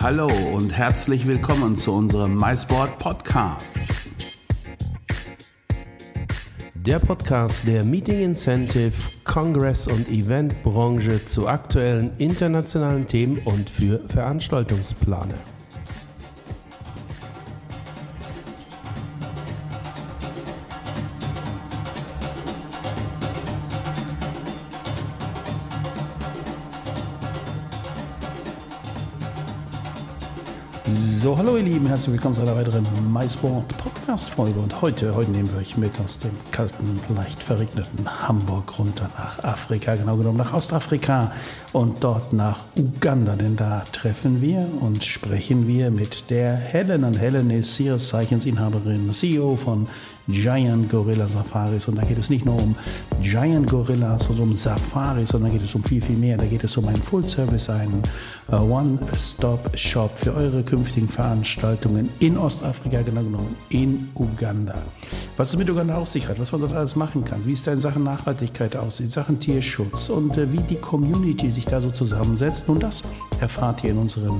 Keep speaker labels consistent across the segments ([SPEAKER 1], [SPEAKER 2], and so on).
[SPEAKER 1] Hallo und herzlich willkommen zu unserem MICEboard Podcast.
[SPEAKER 2] Der Podcast der Meeting Incentive, Kongress- und Eventbranche zu aktuellen internationalen Themen und für Veranstaltungsplaner.
[SPEAKER 1] So, hallo ihr Lieben, herzlich willkommen zu einer weiteren MICEboard Podcast-Folge und heute nehmen wir euch mit aus dem kalten, leicht verregneten Hamburg runter nach Afrika, genau genommen nach Ostafrika und dort nach Uganda, denn da treffen wir und sprechen wir mit der Hellen. Und Hellen ist ihres Zeichens Inhaberin, CEO von Giant Gorilla Safaris, und da geht es nicht nur um Giant Gorillas, also um Safaris, sondern geht es um viel mehr. Da geht es um einen Full-Service, einen One-Stop-Shop für eure künftigen Veranstaltungen in Ostafrika, genau genommen in Uganda. Was es mit Uganda auf sich hat, was man dort alles machen kann, wie es da in Sachen Nachhaltigkeit aussieht, in Sachen Tierschutz und wie die Community sich da so zusammensetzt. Nun, das erfahrt ihr in unserem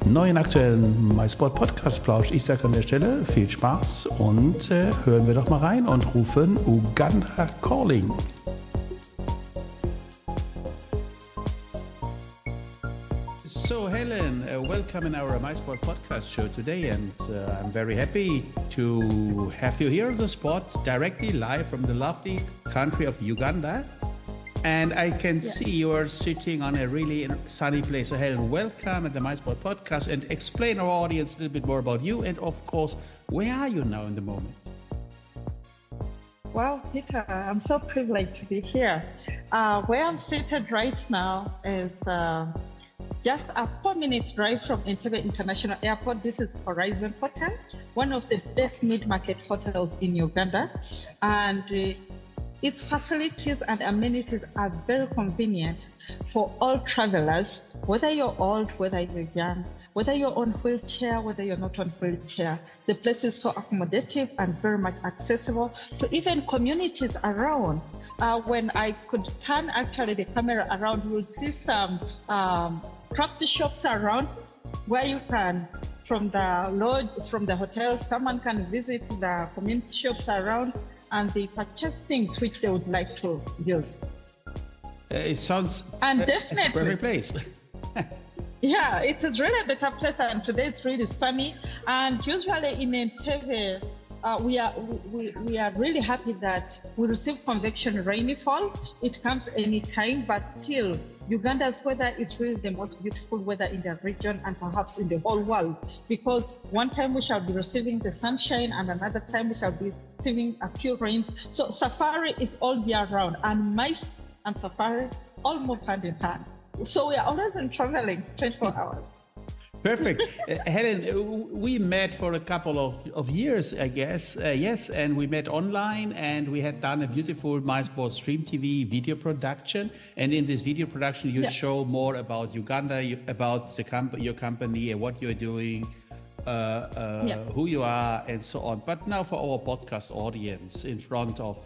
[SPEAKER 1] neuen aktuellen MICEboard Podcast Plausch. Ich sage an der Stelle viel Spaß und hören wir doch mal rein und rufen Uganda Calling. So Hellen, welcome in our MICEboard podcast show today, and I'm very happy to have you here on the spot, directly live from the lovely country of Uganda. And I can see you are sitting on a really sunny place. So Hellen, welcome at the MICEboard podcast, and explain our audience a little bit more about you, and of course, where are you now in the moment?
[SPEAKER 3] Well, Peter, I'm so privileged to be here. Where I'm seated right now is just a 4-minute drive from Entebbe International Airport. This is Horizon Hotel, one of the best mid-market hotels in Uganda. And its facilities and amenities are very convenient for all travelers, whether you're old, whether you're young, whether you're on wheelchair, whether you're not on wheelchair. The place is so accommodative and very much accessible to even communities around. When I could turn actually the camera around, you will see some craft shops around where you can, from the lodge, from the hotel, someone can visit the community shops around and they purchase things which they would like to use.
[SPEAKER 1] It sounds
[SPEAKER 3] definitely
[SPEAKER 1] a perfect place.
[SPEAKER 3] Yeah, it is really a better place, and today it's really sunny. And usually in Entebbe, we are really happy that we receive convection rainfall. It comes anytime, but still, Uganda's weather is really the most beautiful weather in the region and perhaps in the whole world, because one time we shall be receiving the sunshine and another time we shall be receiving a few rains. So safari is all year round, and mice and safari all move hand in hand. So we are always in traveling 24 hours.
[SPEAKER 1] Perfect. Hellen, we met for a couple of years, I guess. Yes, and we met online, and we had done a beautiful MICEboard Stream TV video production. And in this video production, you show more about Uganda, about your company and what you're doing, who you are, and so on. But now for our podcast audience, in front of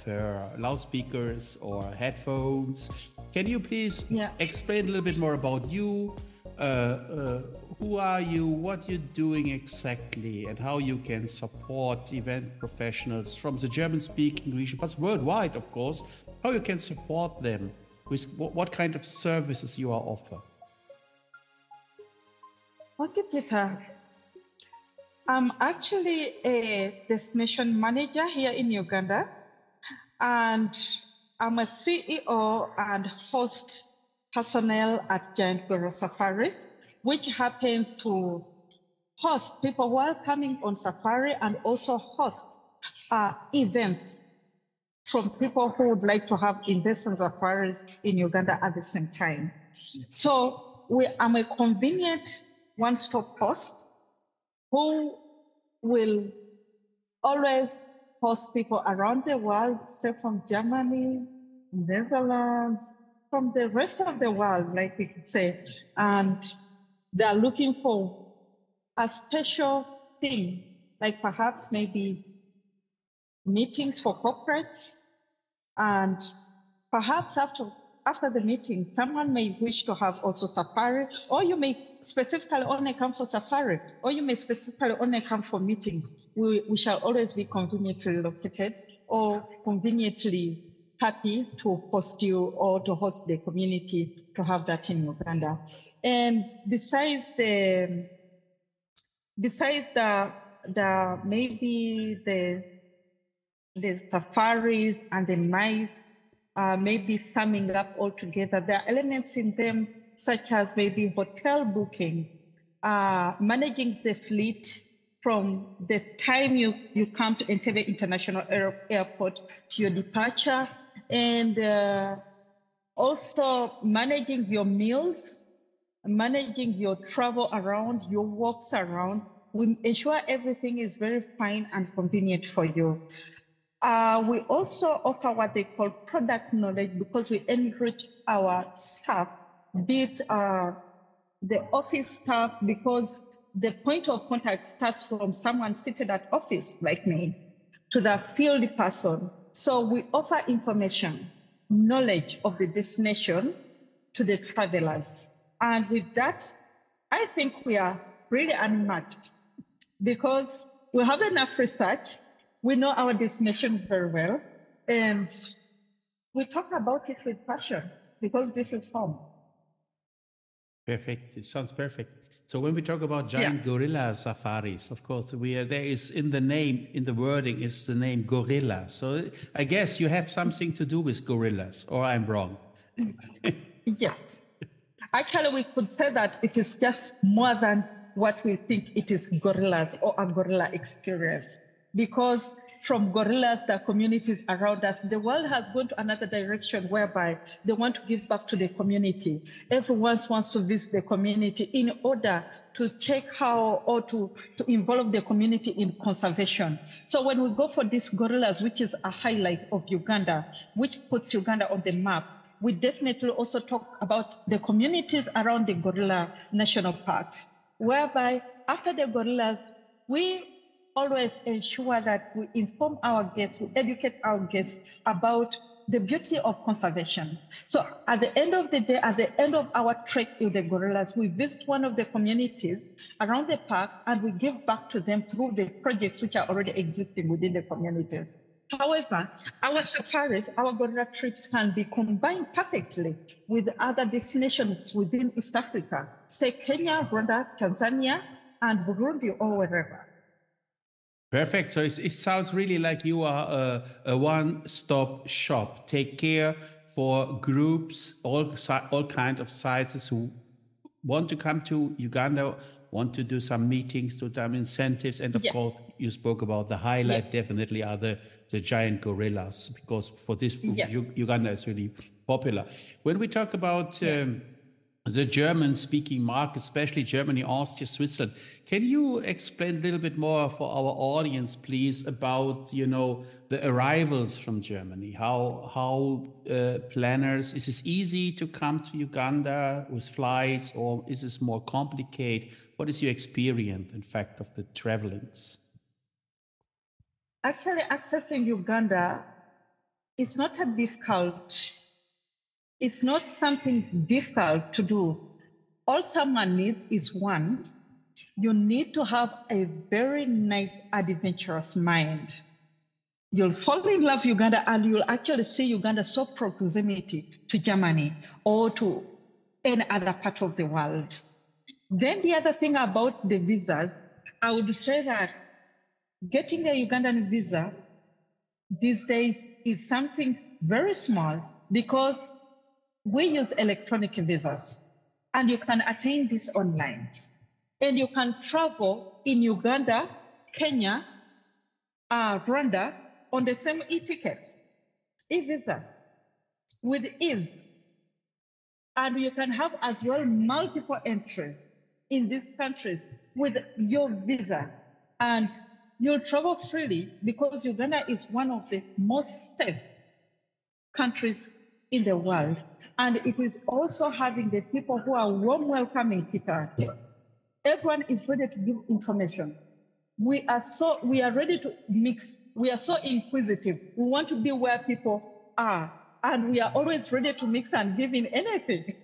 [SPEAKER 1] loudspeakers or headphones, can you please explain a little bit more about you? Who are you, what you're doing exactly, and how you can support event professionals from the German-speaking region, but worldwide, of course, how you can support them with what kind of services you are offer.
[SPEAKER 3] Okay, Peter. I'm actually a destination manager here in Uganda, and I'm a CEO and host personnel at Giant Gorilla Safaris, which happens to host people who are coming on safari and also host events from people who would like to have investment safaris in Uganda at the same time. So I'm a convenient one-stop host who will always host people around the world, say from Germany, Netherlands, from the rest of the world, like we could say, and they're looking for a special thing, like perhaps maybe meetings for corporates, and perhaps after after the meeting, someone may wish to have also safari, or you may specifically only come for safari, or you may specifically only come for meetings. We shall always be conveniently located or conveniently happy to host you or to host the community to have that in Uganda. And besides the maybe the safaris and the mice, maybe summing up all together, there are elements in them such as maybe hotel bookings, managing the fleet from the time you come to Entebbe International Airport to your departure, and also managing your meals, managing your travel around, your walks around. We ensure everything is very fine and convenient for you. We also offer what they call product knowledge, because we enrich our staff, be it the office staff, because the point of contact starts from someone seated at office like me to the field person. So we offer information, knowledge of the destination to the travelers. And with that, I think we are really unmatched, because we have enough research. We know our destination very well, and we talk about it with passion, because this is home.
[SPEAKER 1] Perfect. It sounds perfect. So when we talk about giant gorilla safaris, of course, there is in the name, in the wording, is the name gorilla. So I guess you have something to do with gorillas, or I'm wrong.
[SPEAKER 3] Yes. Actually, we could say that it is just more than what we think it is gorillas or a gorilla experience. Because from gorillas, the communities around us, the world has gone to another direction whereby they want to give back to the community. Everyone wants to visit the community in order to check how, or to involve the community in conservation. So when we go for these gorillas, which is a highlight of Uganda, which puts Uganda on the map, we definitely also talk about the communities around the gorilla national parks, whereby after the gorillas, we always ensure that we inform our guests, we educate our guests about the beauty of conservation. So at the end of the day, at the end of our trek with the gorillas, we visit one of the communities around the park, and we give back to them through the projects which are already existing within the community. However, our safaris, our gorilla trips can be combined perfectly with other destinations within East Africa, say Kenya, Rwanda, Tanzania, and Burundi, or wherever.
[SPEAKER 1] Perfect. So it sounds really like you are a one-stop shop. Take care for groups, all kinds of sizes who want to come to Uganda, want to do some meetings, to some incentives. And of course, you spoke about the highlight definitely are the giant gorillas, because for this, Uganda is really popular. When we talk about the German-speaking market, especially Germany, Austria, Switzerland, can you explain a little bit more for our audience, please, about the arrivals from Germany? How planners, is it easy to come to Uganda with flights, or is this more complicated? What is your experience, in fact, of the travelings?
[SPEAKER 3] Actually, accessing Uganda is not it's not something difficult to do. All someone needs is one, you need to have a very nice, adventurous mind. You'll fall in love with Uganda, and you'll actually see Uganda so proximity to Germany or to any other part of the world. Then the other thing about the visas, I would say that getting a Ugandan visa these days is something very small, because we use electronic visas, and you can attain this online. And you can travel in Uganda, Kenya, Rwanda on the same e-ticket, e-visa, with ease. And you can have as well multiple entries in these countries with your visa. And you'll travel freely, because Uganda is one of the most safe countries in the world. And it is also having the people who are warm welcoming Peter. Everyone is ready to give information. We are ready to mix. We are so inquisitive. We want to be where people are. and we are always ready to mix and give in anything.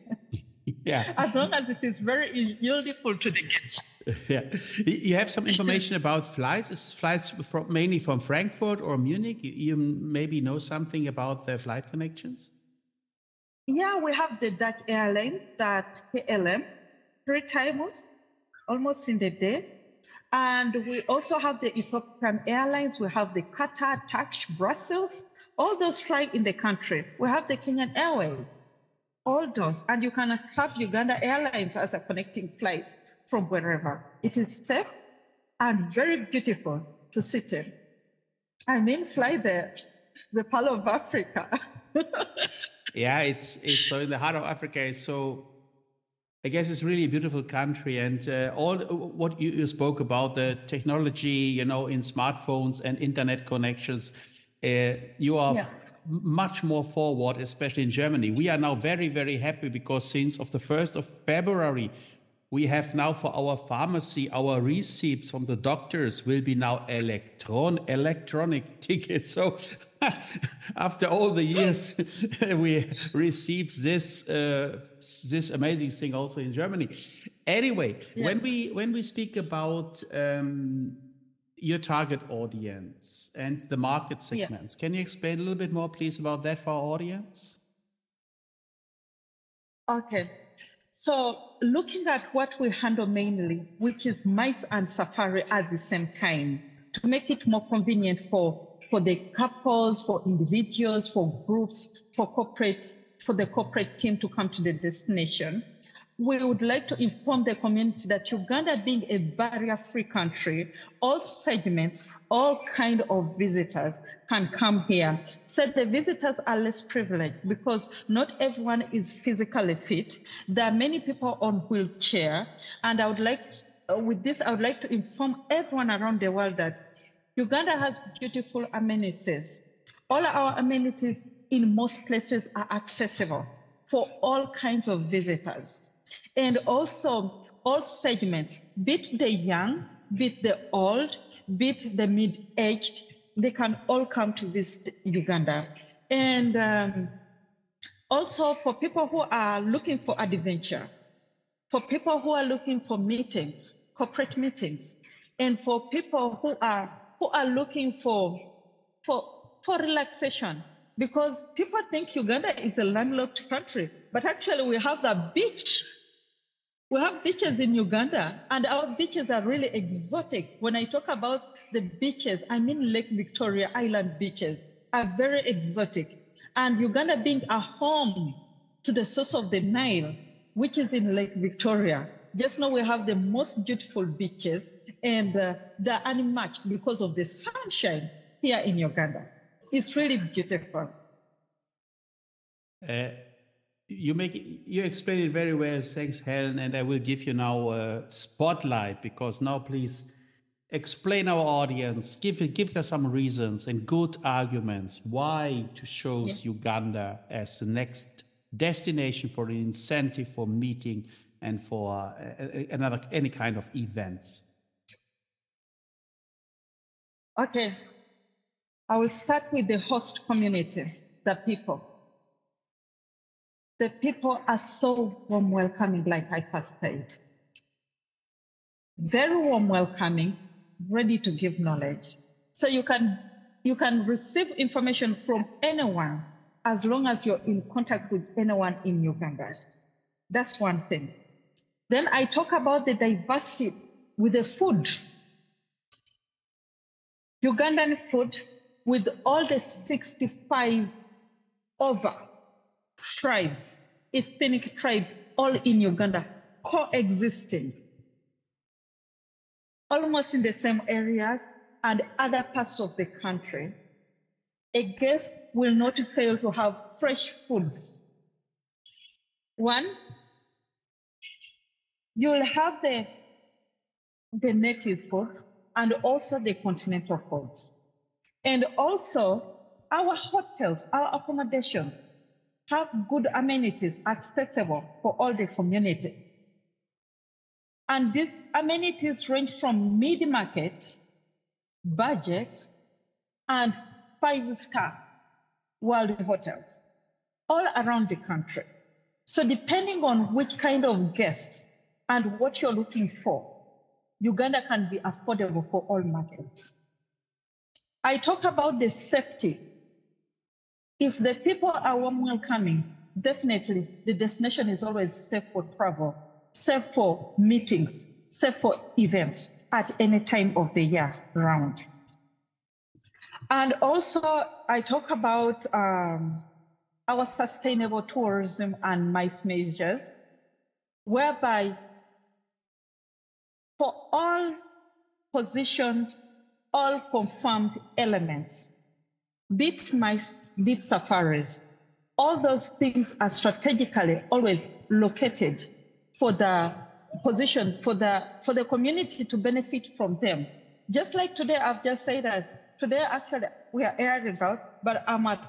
[SPEAKER 1] Yeah.
[SPEAKER 3] As long as it is very yieldful to the guests.
[SPEAKER 1] Yeah. You have some information about flights? Is flights mainly from Frankfurt or Munich? You maybe know something about the flight connections?
[SPEAKER 3] Yeah, we have the Dutch Airlines, that KLM, 3 times, almost in the day. And we also have the Ethiopian Airlines. We have the Qatar, Turkish, Brussels, all those fly in the country. We have the Kenyan Airways, all those. And you can have Uganda Airlines as a connecting flight from wherever. It is safe and very beautiful to sit in. I mean, fly the Pearl of Africa.
[SPEAKER 1] Yeah, it's so in the heart of Africa. It's so, I guess it's really a beautiful country, and all what you spoke about, the technology, in smartphones and internet connections, you are much more forward, especially in Germany. We are now very, very happy because since of the 1st of February, we have now for our pharmacy, our receipts from the doctors will be now electronic tickets. So after all the years, we received this amazing thing also in Germany. Anyway, when we speak about your target audience and the market segments, can you explain a little bit more, please, about that for our audience?
[SPEAKER 3] Okay. So looking at what we handle mainly, which is mice and safari at the same time, to make it more convenient for the couples, for individuals, for groups, for the corporate team to come to the destination, we would like to inform the community that Uganda, being a barrier-free country, all segments, all kind of visitors can come here. So the visitors are less privileged because not everyone is physically fit. There are many people on wheelchair, and I would like, with this, I would like to inform everyone around the world that Uganda has beautiful amenities. All our amenities in most places are accessible for all kinds of visitors. And also all segments, be it the young, be it the old, be it the mid-aged, they can all come to visit Uganda. And also for people who are looking for adventure, for people who are looking for meetings, corporate meetings, and for people who are looking for relaxation. Because people think Uganda is a landlocked country, but actually we have the beach. We have beaches in Uganda, and our beaches are really exotic. When I talk about the beaches, I mean Lake Victoria Island beaches are very exotic. And Uganda being a home to the source of the Nile, which is in Lake Victoria, just know we have the most beautiful beaches, and they're unmatched because of the sunshine here in Uganda. It's really beautiful.
[SPEAKER 1] You explain it very well. Thanks, Helen. And I will give you now a spotlight, because now please explain our audience, give us some reasons and good arguments why to choose Uganda as the next destination for an incentive for meeting and for any kind of events.
[SPEAKER 3] Okay, I will start with the host community, the people. The people are so warm welcoming, like I first said. Very warm welcoming, ready to give knowledge. So you can receive information from anyone as long as you're in contact with anyone in Uganda. That's one thing. Then I talk about the diversity with the food. Ugandan food with all the 65 over tribes, ethnic tribes, all in Uganda, coexisting, almost in the same areas and other parts of the country. A guest will not fail to have fresh foods. One, you'll have the native food and also the continental foods. And also our hotels, our accommodations have good amenities accessible for all the communities. And these amenities range from mid-market, budget, and 5-star world hotels. all around the country. So depending on which kind of guest and what you're looking for, Uganda can be affordable for all markets. I talk about the safety. If the people are warm welcoming, definitely the destination is always safe for travel, safe for meetings, safe for events at any time of the year round. And also I talk about our sustainable tourism and MICE measures, whereby for all positioned, all confirmed elements, be it MICE, be it safaris, all those things are strategically always located for the position, for the community to benefit from them. Just like today, I've just said that today actually we are airing out, but I'm at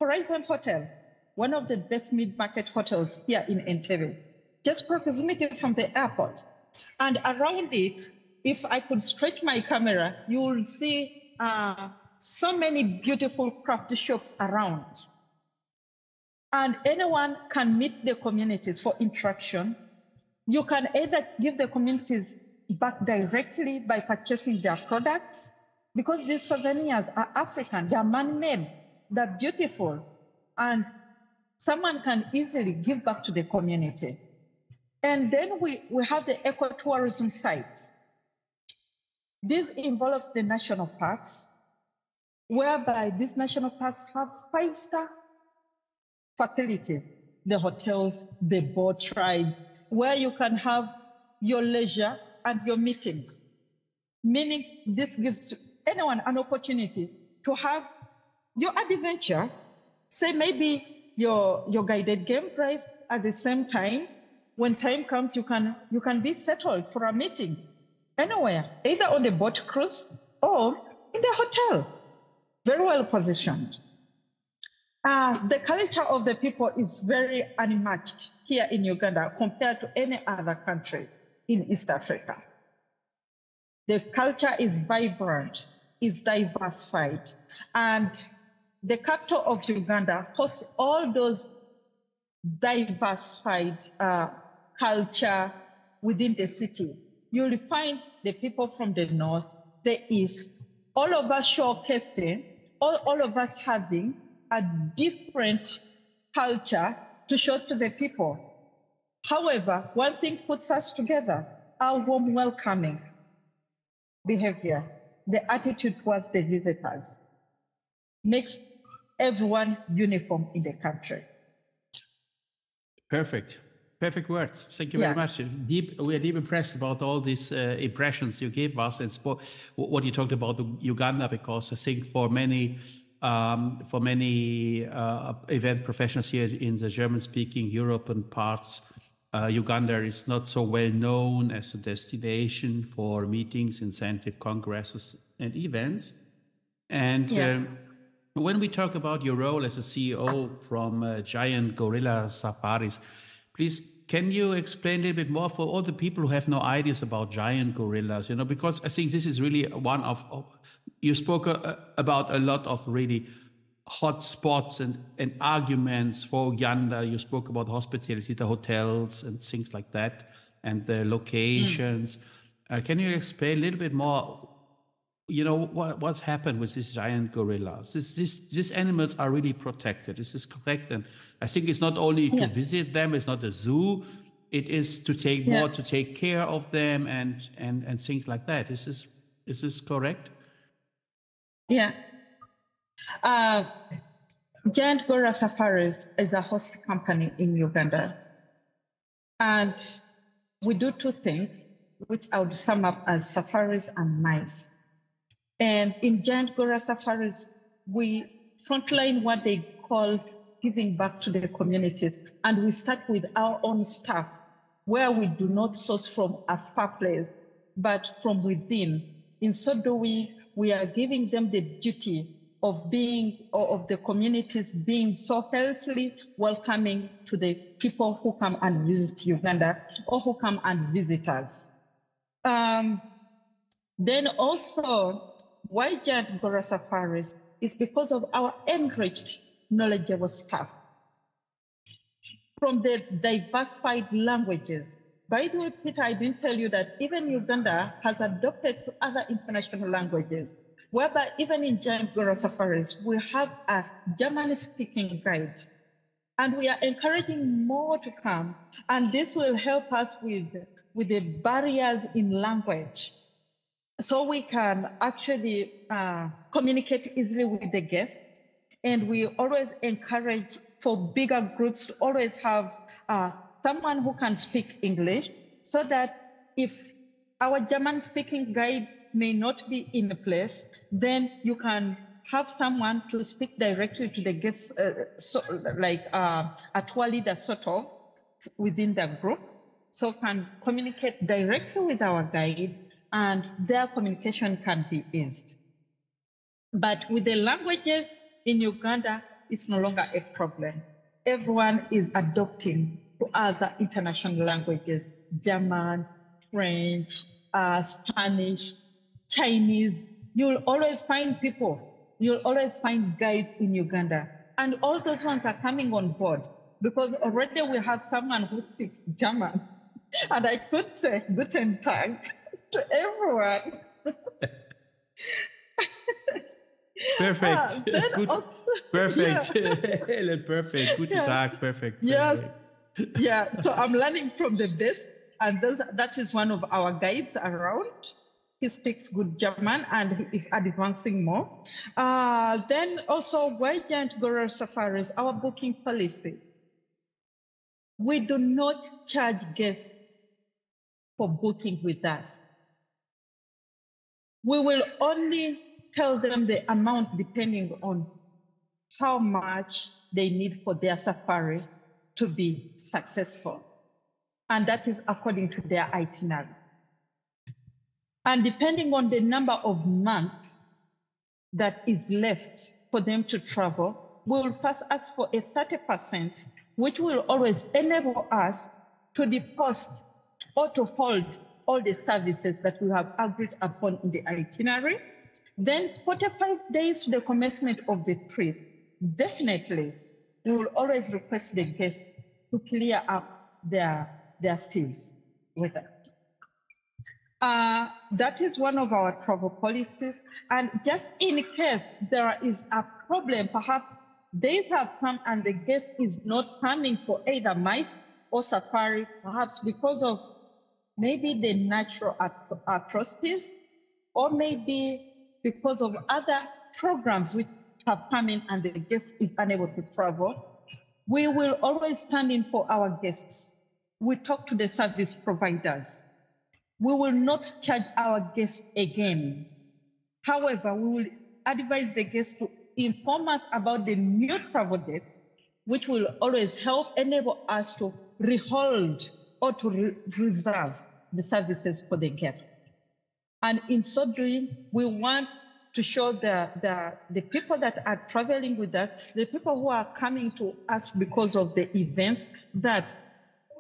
[SPEAKER 3] Horizon Hotel, one of the best mid-market hotels here in Entebbe, just proximity from the airport. And around it, if I could stretch my camera, you will see so many beautiful craft shops around. And anyone can meet the communities for interaction. You can either give the communities back directly by purchasing their products, because these souvenirs are African, they're man-made, they're beautiful, and someone can easily give back to the community. And then we have the ecotourism sites. This involves the national parks, whereby these national parks have 5-star facilities, the hotels, the boat rides, where you can have your leisure and your meetings. Meaning this gives anyone an opportunity to have your adventure, say maybe your guided game drives at the same time. When time comes, you can be settled for a meeting anywhere, either on the boat cruise or in the hotel, very well positioned. The culture of the people is very unmatched here in Uganda compared to any other country in East Africa. The culture is vibrant, is diversified, and the capital of Uganda hosts all those diversified culture within the city. You'll find the people from the north, the east, all of us showcasing, all of us having a different culture to show to the people. However, one thing puts us together, our warm welcoming behavior, the attitude towards the visitors, makes everyone uniform in the country.
[SPEAKER 1] Perfect. Perfect words. Thank you very much. We are deep impressed about all these impressions you gave us and what you talked about Uganda, because I think for many event professionals here in the German-speaking European parts, Uganda is not so well known as a destination for meetings, incentive, congresses, and events. And when we talk about your role as a CEO from Giant Gorilla Safaris, please, can you explain a little bit more for all the people who have no ideas about giant gorillas? You know, because I think this is really one of you spoke about a lot of really hot spots and arguments for Uganda. You spoke about hospitality, the hotels and things like that, and the locations. Can you explain a little bit more? You know, what's happened with these giant gorillas? These animals are really protected. This is correct. And I think it's not only to visit them, it's not a zoo. It is to take more to take care of them and things like that. Is this correct?
[SPEAKER 3] Yeah. Giant Gorilla Safaris is a host company in Uganda. And we do two things, which I would sum up as safaris and MICE. And in Giant Gorilla Safaris, we frontline what they call giving back to the communities. And we start with our own staff, where we do not source from a far place, but from within. In so doing, we are giving them the duty of the communities being so healthily welcoming to the people who come and visit Uganda or who come and visit us. Then also, why Giant Gorilla Safaris is because of our enriched, knowledgeable staff. from the diversified languages. By the way, Peter, I didn't tell you that even Uganda has adopted to other international languages, whereby even in giant gorilla safaris, we have a German-speaking guide. And we are encouraging more to come. And this will help us with the barriers in language. So we can actually communicate easily with the guests. And we always encourage for bigger groups to always have someone who can speak English, so that if our German-speaking guide may not be in a place, then you can have someone to speak directly to the guests, like a tour leader sort of within the group, so can communicate directly with our guide and their communication can be eased. But with the languages in Uganda, it's no longer a problem. Everyone is adopting to other international languages, German, French, Spanish, Chinese. You'll always find guides in Uganda. And all those ones are coming on board because already we have someone who speaks German. And I could say Guten Tag to everyone.
[SPEAKER 1] Perfect. Good.
[SPEAKER 3] Also,
[SPEAKER 1] Perfect.
[SPEAKER 3] yeah.
[SPEAKER 1] Helen, perfect. Guten Tag. Perfect.
[SPEAKER 3] Yes. Yeah. So I'm learning from the best. And that is one of our guides around. He speaks good German and he is advancing more. Then also, giant gorilla safaris, our booking policy. We do not charge guests for booking with us. We will only tell them the amount depending on how much they need for their safari to be successful. And that is according to their itinerary. And depending on the number of months that is left for them to travel, we will first ask for a 30%, which will always enable us to deposit or to hold all the services that we have agreed upon in the itinerary. Then 45 days to the commencement of the trip, definitely we will always request the guests to clear up their fees with us. That is one of our travel policies. And just in case there is a problem, perhaps days have come and the guest is not coming for either mice or safari, perhaps because of maybe the natural atrocities, or maybe because of other programs which have come in and the guest is unable to travel, we will always stand in for our guests. We talk to the service providers. We will not charge our guests again. However, we will advise the guests to inform us about the new travel date, which will always help enable us to rehold or to reserve the services for the guests. And in so doing, we want to show the people that are traveling with us, the people who are coming to us because of the events, that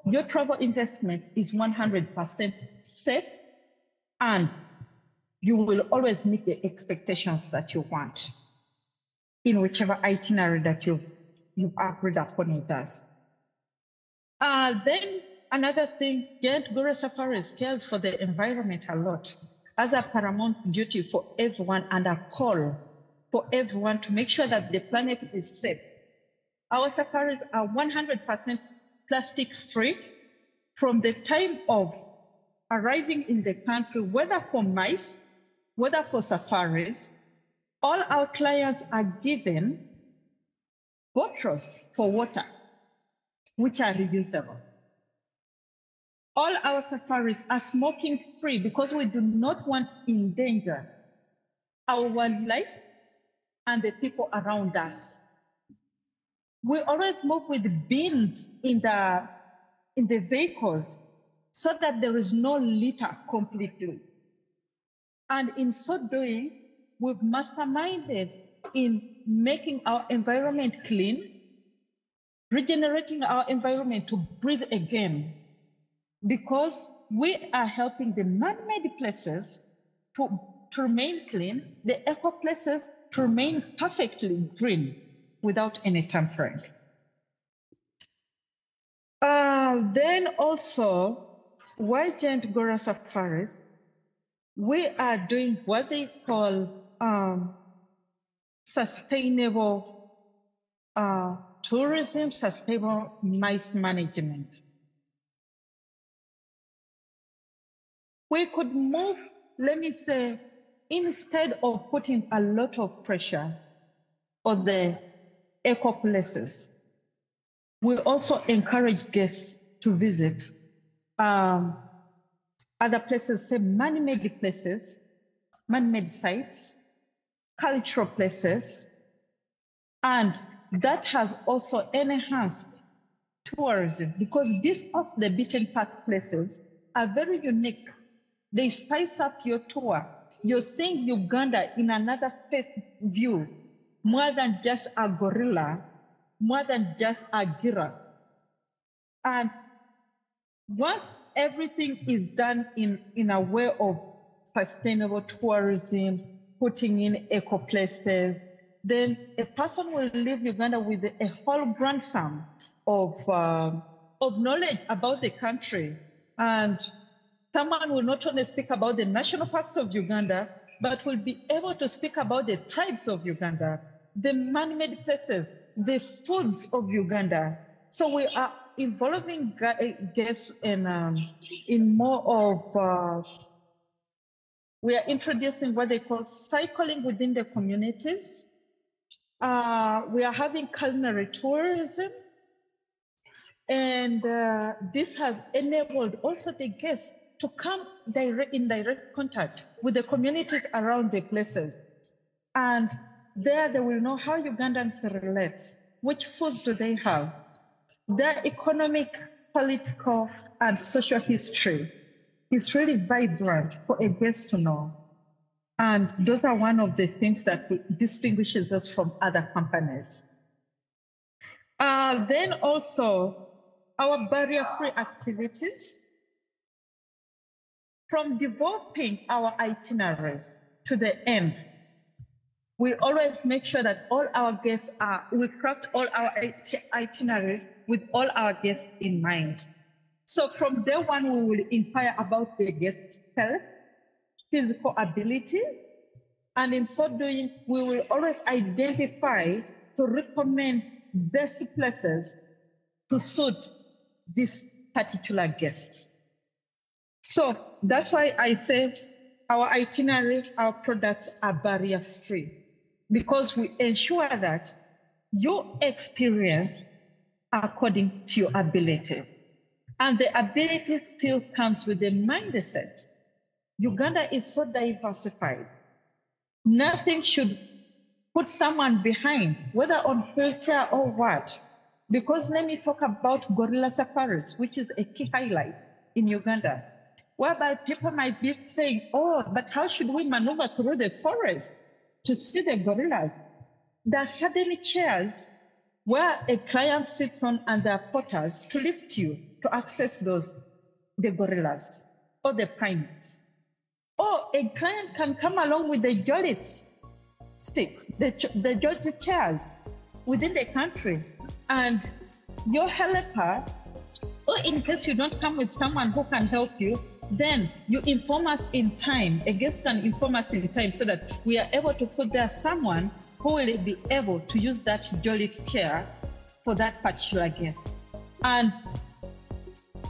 [SPEAKER 3] your travel investment is 100% safe and you will always meet the expectations that you want in whichever itinerary that you've agreed upon with us. Then another thing, giant gorilla safaris cares for the environment a lot as a paramount duty for everyone and a call for everyone to make sure that the planet is safe. Our safaris are 100% plastic free from the time of arriving in the country, whether for mice, whether for safaris. All our clients are given bottles for water, which are reusable. All our safaris are smoking free because we do not want to endanger our wildlife and the people around us. We always move with bins in the vehicles so that there is no litter completely. And in so doing, we've masterminded in making our environment clean, regenerating our environment to breathe again, because we are helping the man-made places to remain clean, the eco places to remain perfectly green without any tampering. Then also, Giant Gorilla Safaris, we are doing what they call sustainable tourism, sustainable mice management. We could move, let me say, instead of putting a lot of pressure on the eco places, we also encourage guests to visit other places, say man-made places, man-made sites, cultural places, and that has also enhanced tourism because these off the beaten path places are very unique. They spice up your tour. You're seeing Uganda in another view, more than just a gorilla, more than just a giraffe. And once everything is done in a way of sustainable tourism, putting in eco places, then a person will leave Uganda with a whole grandson of knowledge about the country. And someone will not only speak about the national parks of Uganda, but will be able to speak about the tribes of Uganda, the man-made places, the foods of Uganda. So we are involving guests in more of, we are introducing what they call cycling within the communities. We are having culinary tourism. And this has enabled also the guests to come in direct contact with the communities around the places. And there they will know how Ugandans relate, which foods do they have, their economic, political, and social history is really vibrant for a guest to know. And those are one of the things that distinguishes us from other companies. Then also our barrier-free activities. From developing our itineraries to the end, we always make sure that all our guests we craft all our itineraries with all our guests in mind. So from day one, we will inquire about the guest's health, physical ability, and in so doing, we will always identify to recommend best places to suit this particular guest. So that's why I say our itinerary, our products are barrier-free, because we ensure that you experience according to your ability. And the ability still comes with a mindset. Uganda is so diversified. Nothing should put someone behind, whether on wheelchair or what. Because let me talk about gorilla safaris, which is a key highlight in Uganda, whereby people might be saying, oh, but how should we maneuver through the forest to see the gorillas? There are hidden chairs where a client sits on and there are porters to lift you to access the gorillas or the primates. Or a client can come along with the jollet sticks, the jollet chairs within the country, and your helper, or in case you don't come with someone who can help you, then you inform us in time. A guest can inform us in time so that we are able to put there someone who will be able to use that jollet chair for that particular guest. And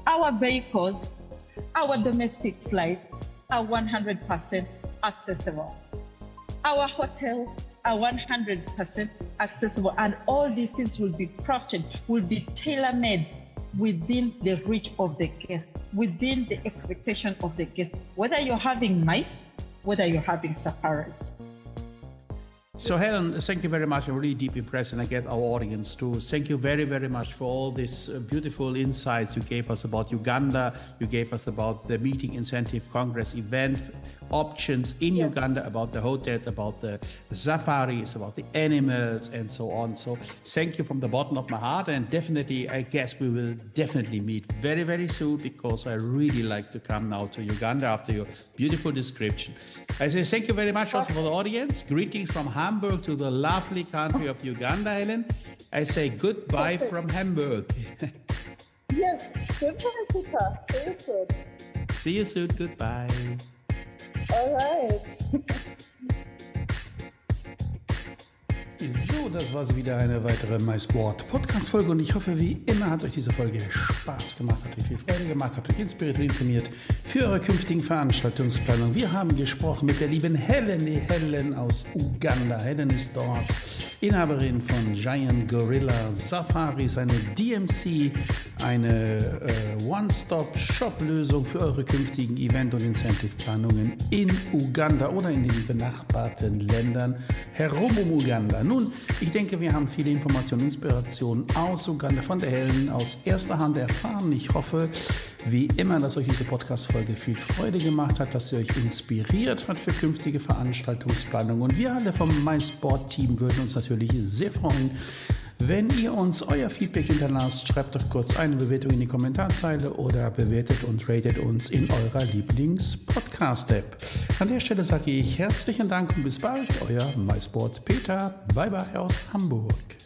[SPEAKER 3] our vehicles, our domestic flights are 100% accessible. Our hotels are 100% accessible, and all these things will be crafted, will be tailor-made within the reach of the guest, within the expectation of the guest, whether you're having mice, whether you're having safaris.
[SPEAKER 1] So Helen, thank you very much. I'm really deep impressed, and I get our audience too. Thank you very, very much for all these beautiful insights you gave us about Uganda. You gave us about the Meeting Incentive Congress event options in Uganda, about the hotel, about the safaris, about the animals, and so on. So thank you from the bottom of my heart, and definitely, I guess we will definitely meet very, very soon, because I really like to come now to Uganda after your beautiful description. I say thank you very much also for the audience. Greetings from Hamburg to the lovely country of Uganda, Helen. I say goodbye from Hamburg.
[SPEAKER 4] Yes. Goodbye, Peter. See you soon.
[SPEAKER 1] See you soon. Goodbye.
[SPEAKER 4] All right.
[SPEAKER 2] So, das war wieder eine weitere MICEboard Podcast-Folge und ich hoffe, wie immer hat euch diese Folge Spaß gemacht, hat euch viel Freude gemacht, hat euch inspiriert und informiert für eure künftigen Veranstaltungsplanung. Wir haben gesprochen mit der lieben Hellen aus Uganda. Hellen ist dort Inhaberin von Giant Gorilla Safaris, eine DMC, eine One-Stop-Shop-Lösung für eure künftigen Event- und Incentive-Planungen in Uganda oder in den benachbarten Ländern herum um Uganda. Nun, ich denke, wir haben viele Informationen und Inspirationen aus Uganda von der Hellen aus erster Hand erfahren. Ich hoffe, wie immer, dass euch diese Podcast-Folge viel Freude gemacht hat, dass sie euch inspiriert hat für künftige Veranstaltungsplanung. Und wir alle vom MICEboard-Team würden uns natürlich sehr freuen, wenn ihr uns euer Feedback hinterlasst. Schreibt doch kurz eine Bewertung in die Kommentarzeile oder bewertet und ratet uns in eurer Lieblings-Podcast-App. An der Stelle sage ich herzlichen Dank und bis bald, euer MICEboard Peter. Bye bye aus Hamburg.